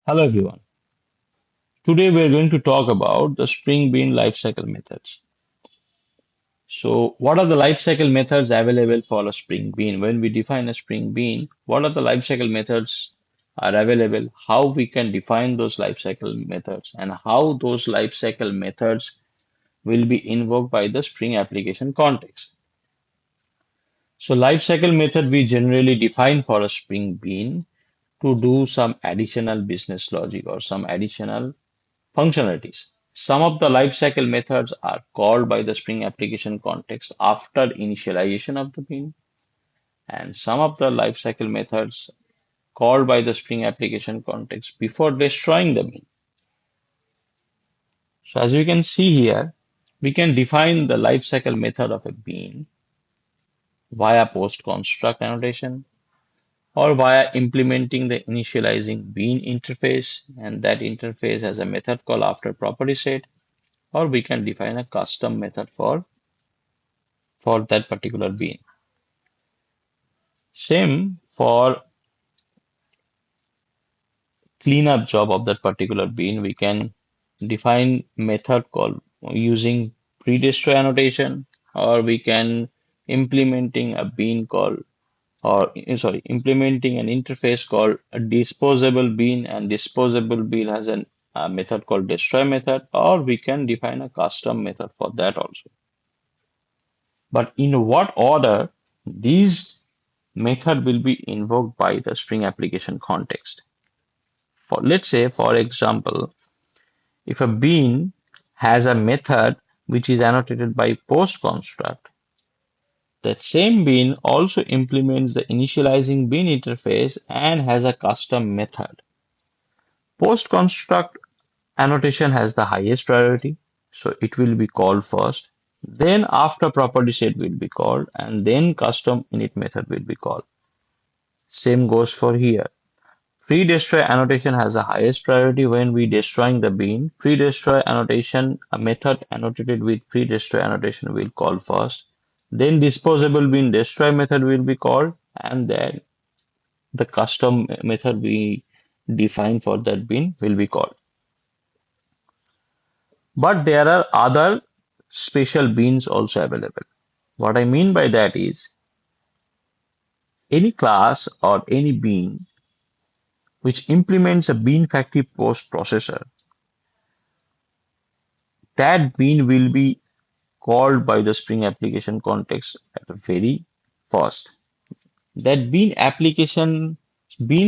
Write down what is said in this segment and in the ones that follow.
Hello everyone. Today we are going to talk about the string bean lifecycle methods. So, what are the lifecycle methods available for a spring bean? When we define a spring bean, what are the lifecycle methods are available? How we can define those lifecycle methods and how those lifecycle methods will be invoked by the spring application context. So, lifecycle method we generally define for a spring bean to do some additional business logic or some additional functionalities. Some of the lifecycle methods are called by the Spring application context after initialization of the bean, and some of the lifecycle methods called by the Spring application context before destroying the bean. So as we can see here, we can define the lifecycle method of a bean via post construct annotation or via implementing the initializing bean interface, and that interface has a method called after property set, or we can define a custom method for that particular bean. Same for cleanup job of that particular bean. We can define method called using pre-destroy annotation, or we can implementing a bean called or sorry, implementing an interface called a disposable bean, and disposable bean has a method called destroy method, or we can define a custom method for that also. But in what order these method will be invoked by the Spring application context? For let's say, for example, if a bean has a method which is annotated by post construct, that same bean also implements the initializing bean interface and has a custom method. Post construct annotation has the highest priority, so it will be called first. Then after property set will be called, and then custom init method will be called. Same goes for here. Pre-destroy annotation has the highest priority when we destroying the bean. Pre-destroy annotation, a method annotated with pre-destroy annotation will call first. Then disposable bean destroy method will be called, and then the custom method we define for that bean will be called. But there are other special beans also available. What I mean by that is any class or any bean which implements a bean factory post processor, that bean will be called by the Spring application context at the very first. That bean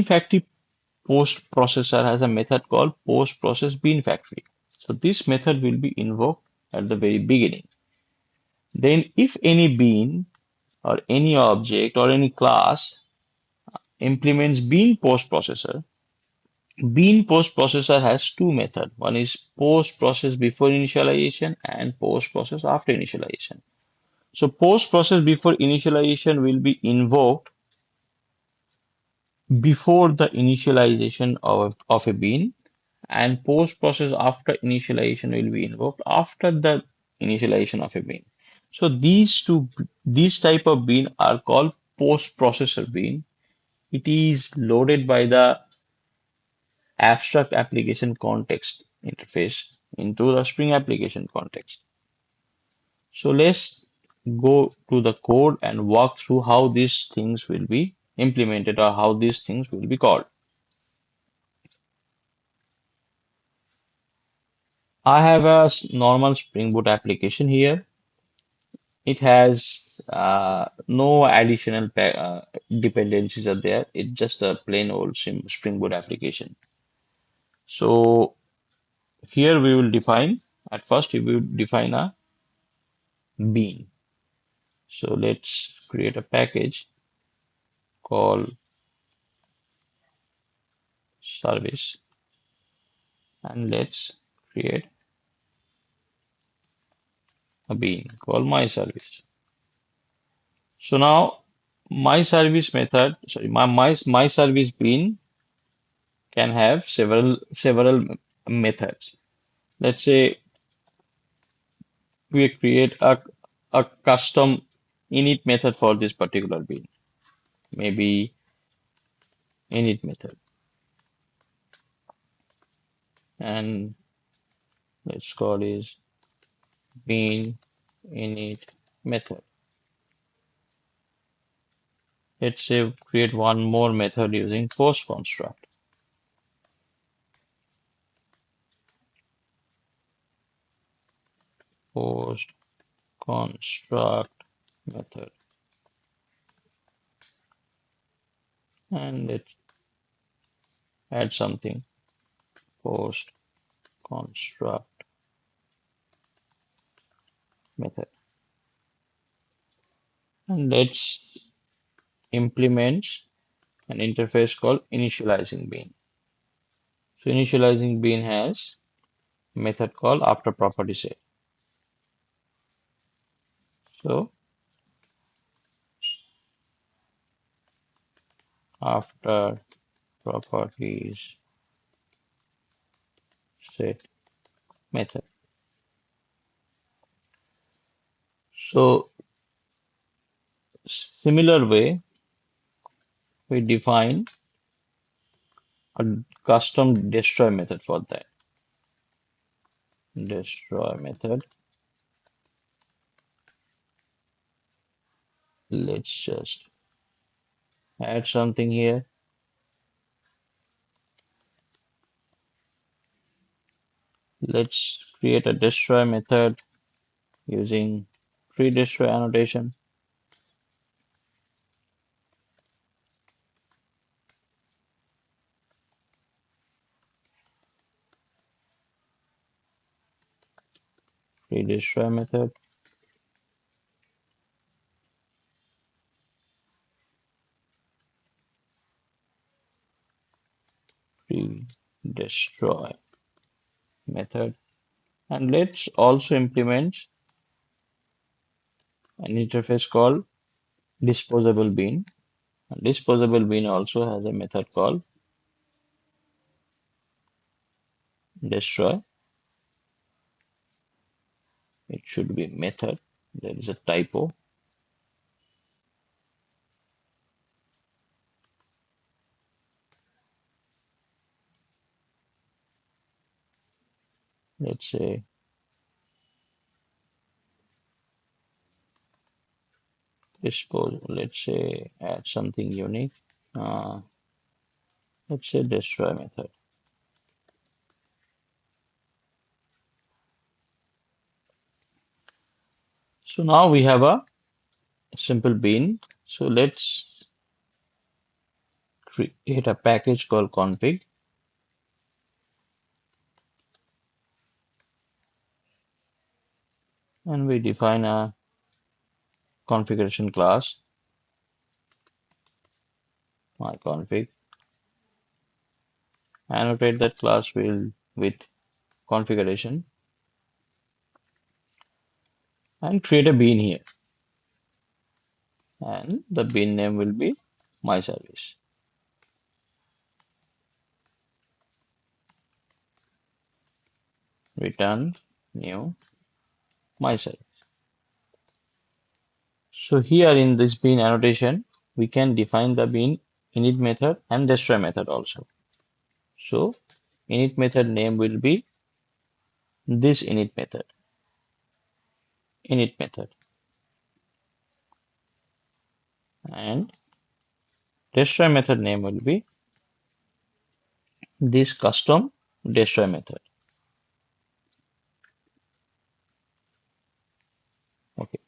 factory post processor has a method called post process bean factory. So this method will be invoked at the very beginning. Then if any bean or any object or any class implements bean post processor has two methods. One is post process before initialization and post process after initialization. So post process before initialization will be invoked before the initialization of a bean, and post process after initialization will be invoked after the initialization of a bean. So these type of bean are called post processor bean. It is loaded by the abstract application context interface into the Spring application context. So let's go to the code and walk through how these things will be implemented or how these things will be called. I have a normal Spring Boot application here. It has no additional dependencies are there. It's just a plain old Spring Boot application. So here we will define, at first we will define a bean. So let's create a package called service, and let's create a bean called my service. So now my service method, sorry, my service bean can have several methods. Let's say we create a custom init method for this particular bean, maybe init method. and let's call is bean init method. Let's say create one more method using post construct. Post construct method, and let's add something. Post construct method, and let's implement an interface called initializing bean. So initializing bean has a method called after property set. So after properties set method. So similar way, we define a custom destroy method for that. Destroy method. Let's just add something here. Let's create a destroy method using pre-destroy annotation. Pre-destroy method. Pre-destroy method. And let's also implement an interface called disposable bean. And disposable bean also has a method called destroy. It should be method. There is a typo. Let's say dispose. Let's say add something unique. Uh, let's say destroy method. So now we have a simple bean. So let's create a package called config, and we define a configuration class, my config, annotate that class will with configuration, and create a bean here, and the bean name will be my service. Return new my service. So here in this bean annotation, we can define the bean init method and destroy method also. So init method name will be this init method, and destroy method name will be this custom destroy method. Okay.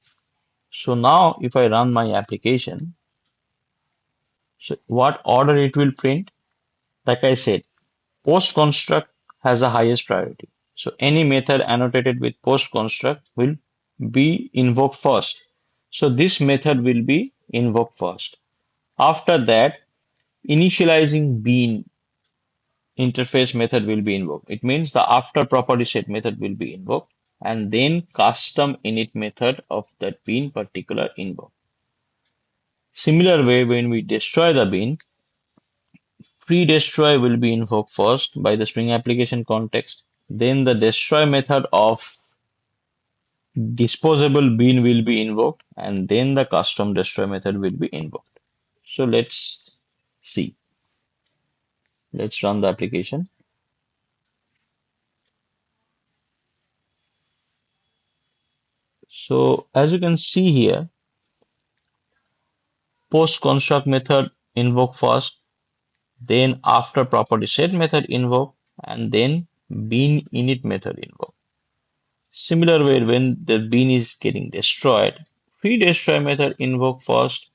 So now if I run my application, so what order it will print? Like I said, post construct has the highest priority. So any method annotated with post construct will be invoked first. So this method will be invoked first. After that, initializing bean interface method will be invoked. It means the after property set method will be invoked, and then custom init method of that bean particular invoked. Similar way, when we destroy the bean, pre-destroy will be invoked first by the Spring application context. Then the destroy method of disposable bean will be invoked, and then the custom destroy method will be invoked. So let's see. Let's run the application. So as you can see here, post construct method invoke first, then after property set method invoke, and then bean init method invoke. Similar way, when the bean is getting destroyed, pre-destroy method invoke first,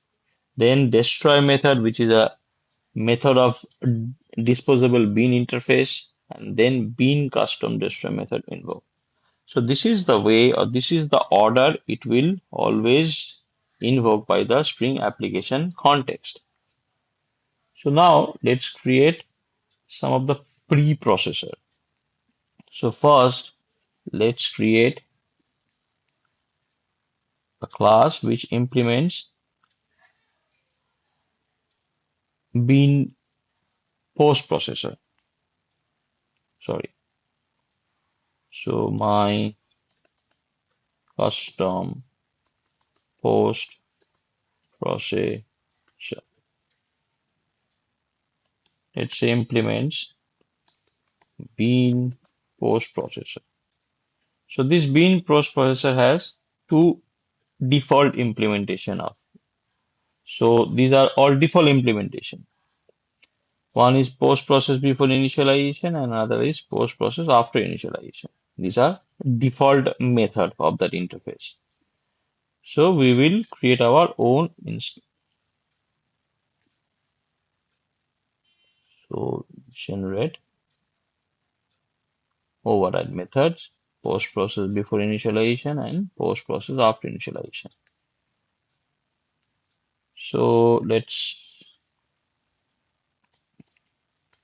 then destroy method, which is a method of disposable bean interface, and then bean custom destroy method invoke. So this is the way, or this is the order it will always invoke by the Spring application context. So now let's create some of the pre-processor. So first, let's create a class which implements bean post processor. Sorry. So my custom post processor. Let's say implements bean post processor. So this bean post processor has two default implementation of. So these are all default implementation. One is post process before initialization and another is post process after initialization. These are default method of that interface. So we will create our own instance. So generate override methods, post process before initialization and post process after initialization. So let's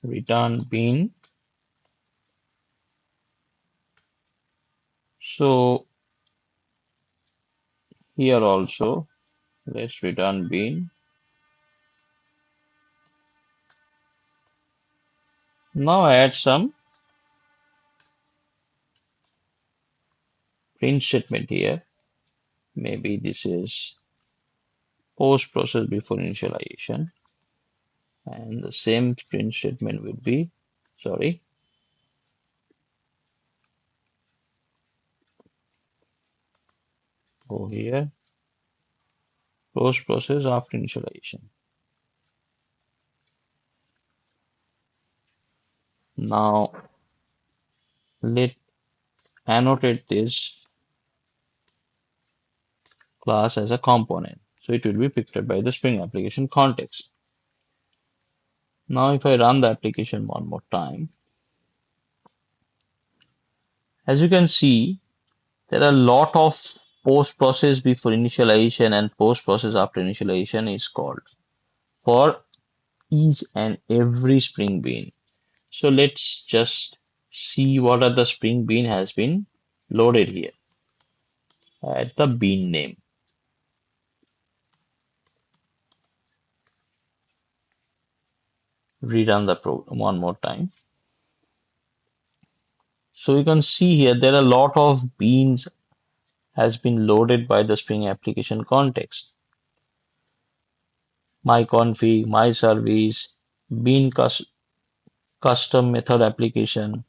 return bean. So here also let's return bean. Now add some print statement here. Maybe this is post process before initialization, and the same print statement would be, sorry, go here, post process after initialization. Now let annotate this class as a component, so it will be picked up by the Spring application context. Now if I run the application one more time, as you can see, there are a lot of post process before initialization and post process after initialization is called for each and every Spring Bean. So let's just see what are the Spring Bean has been loaded here. Add the bean name. Rerun the program one more time. So you can see here there are a lot of beans has been loaded by the Spring application context. My config, my service, bean custom method application.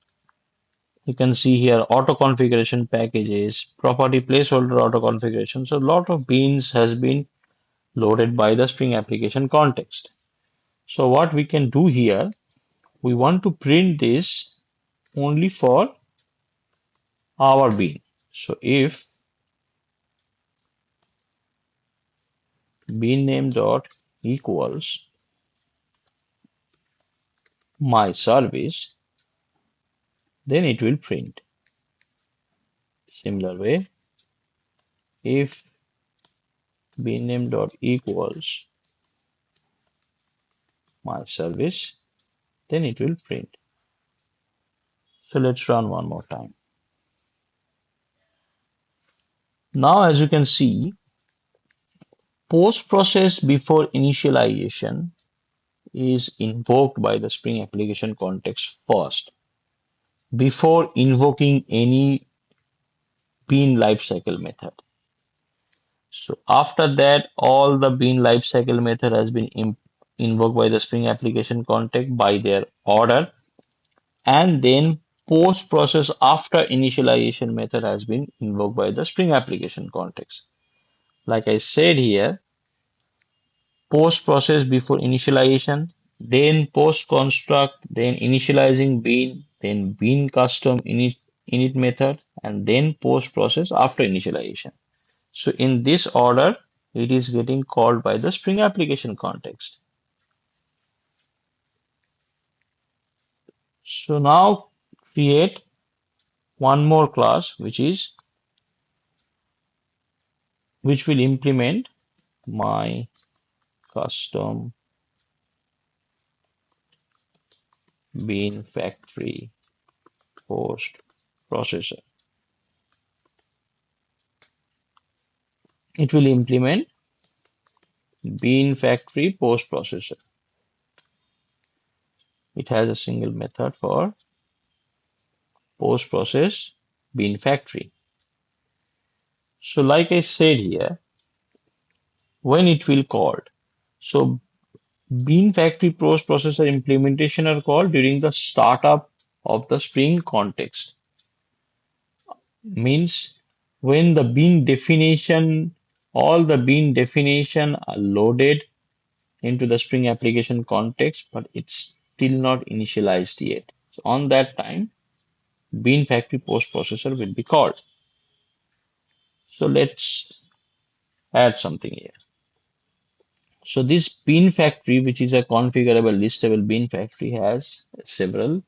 You can see here auto configuration packages, property placeholder auto configuration. So a lot of beans has been loaded by the Spring application context. So what we can do here, we want to print this only for our bean. So if bean name dot equals my service, then it will print. Similar way, if bean name dot equals my service, then it will print. So let's run one more time. Now as you can see, post process before initialization is invoked by the Spring application context first before invoking any bean lifecycle method. So after that, all the bean lifecycle method has been invoked by the Spring application context by their order, and then post process after initialization method has been invoked by the Spring application context. Like I said here, post process before initialization, then post construct, then initializing bean, then bean custom init method, and then post process after initialization. So in this order, it is getting called by the Spring application context. So now create one more class which will implement my custom bean factory post processor. It will implement bean factory post processor. It has a single method for post process bean factory. So like I said here, when it will called. So bean factory post processor implementation are called during the startup of the Spring context. Means when the bean definition, all the bean definition are loaded into the Spring application context, but it's still not initialized yet. So on that time, bean factory post processor will be called. So let's add something here. So this bean factory, which is a configurable listable bean factory, has several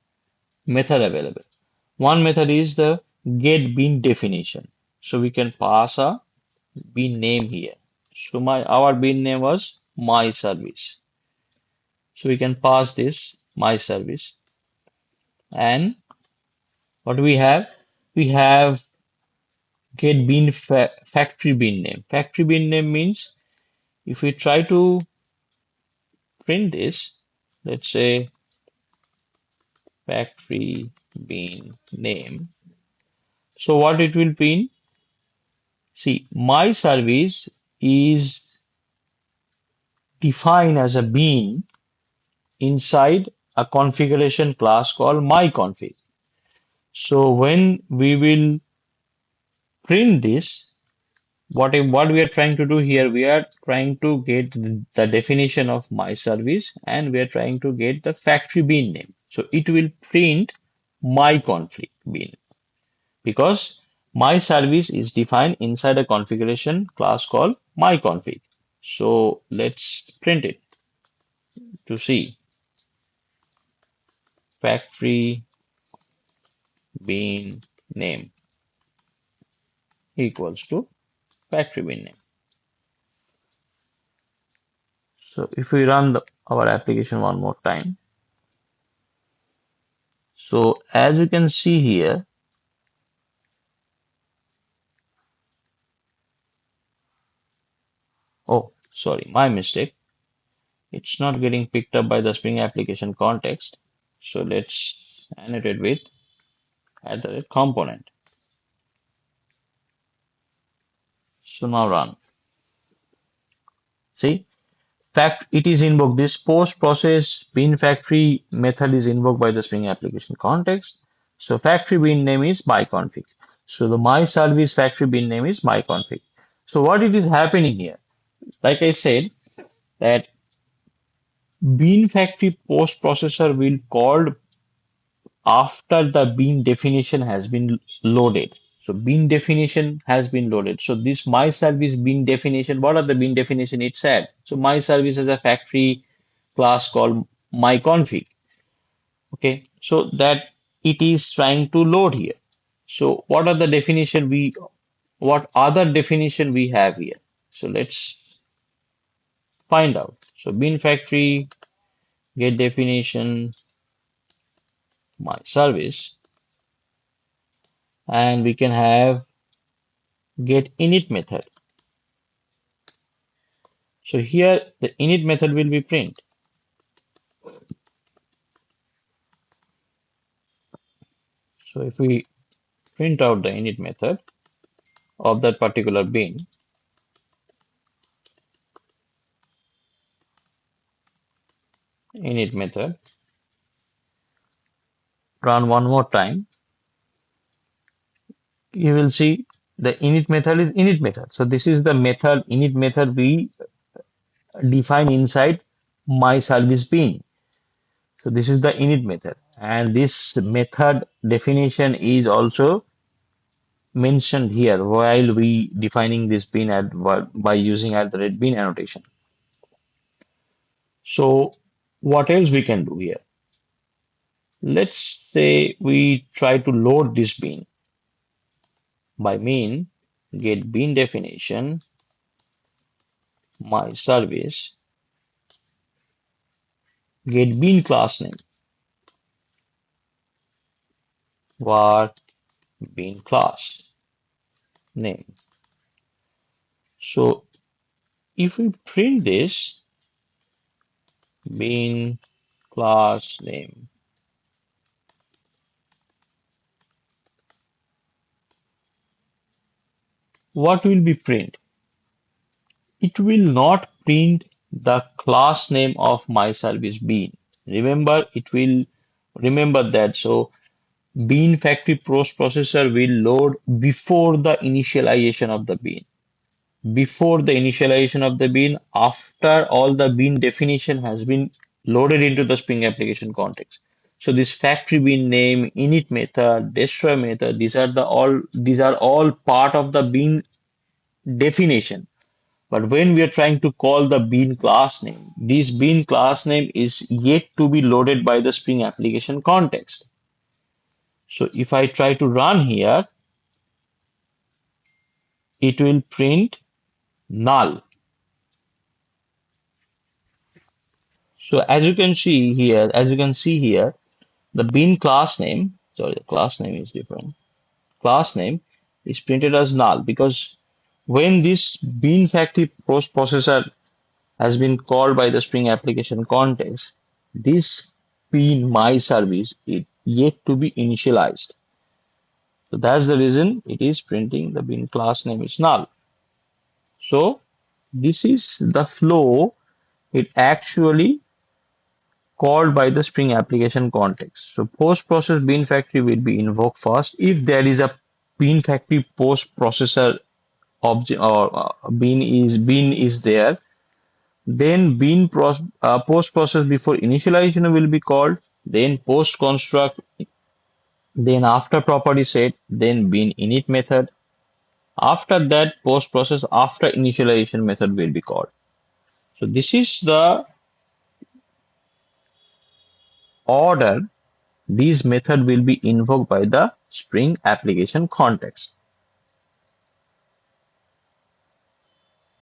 methods available. One method is the get bean definition. So we can pass a bean name here. So our bean name was my service. So we can pass this my service. And what we have? We have get bean factory bean name. Factory bean name means if we try to print this, let's say factory bean name. So what it will print? See, my service is defined as a bean inside a configuration class called myConfig. So when we will print this, what we are trying to do here, we are trying to get the definition of my service and we are trying to get the factory bean name. So it will print my config bean because my service is defined inside a configuration class called my config. So let's print it to see factory bean name equals to factory bean name. So if we run our application one more time, so as you can see here, oh, sorry, my mistake. It's not getting picked up by the Spring application context. So let's annotate with at the component. So now run. See, fact it is invoked. This post process bean factory method is invoked by the Spring application context. So factory bean name is myconfig. So the my service factory bean name is myconfig. So what it is happening here? Like I said, that bean factory post processor will called after the bean definition has been loaded. So bean definition has been loaded. So this my service bean definition, what are the bean definition it said? So my service is a factory class called my config. Okay, so that it is trying to load here. So what are the definition what other definition we have here? So let's find out. So bean factory get definition my service and we can have get init method. So here the init method will be print. So if we print out the init method of that particular bean, init method run one more time, you will see the init method is init method. So this is the method, init method we define inside my service bean. So this is the init method, and this method definition is also mentioned here while we defining this bean at by using at the red bean annotation. So what else we can do here? Let's say we try to load this bean by mean get bean definition my service get bean class name var bean class name. So if we print this bean class name, what will be print? It will not print the class name of my service bean. Remember, it will remember that. So bean factory post processor will load before the initialization of the bean. Before the initialization of the bean, after all the bean definition has been loaded into the Spring application context. So this factory bean name, init method, destroy method, these are all part of the bean definition. But when we are trying to call the bean class name, this bean class name is yet to be loaded by the Spring application context. So if I try to run here, it will print null. So as you can see here, the bean class name, sorry, the class name is different. Class name is printed as null because when this bean factory post processor has been called by the Spring application context, this bean my service is yet to be initialized. So that's the reason it is printing the bean class name is null. So this is the flow it actually called by the Spring application context. So post process bean factory will be invoked first if there is a bean factory post processor object or bean is there. Then post process before initialization will be called. Then post construct. Then after property set. Then bean init method. After that post process after initialization method will be called. So this is the order these method will be invoked by the Spring application context.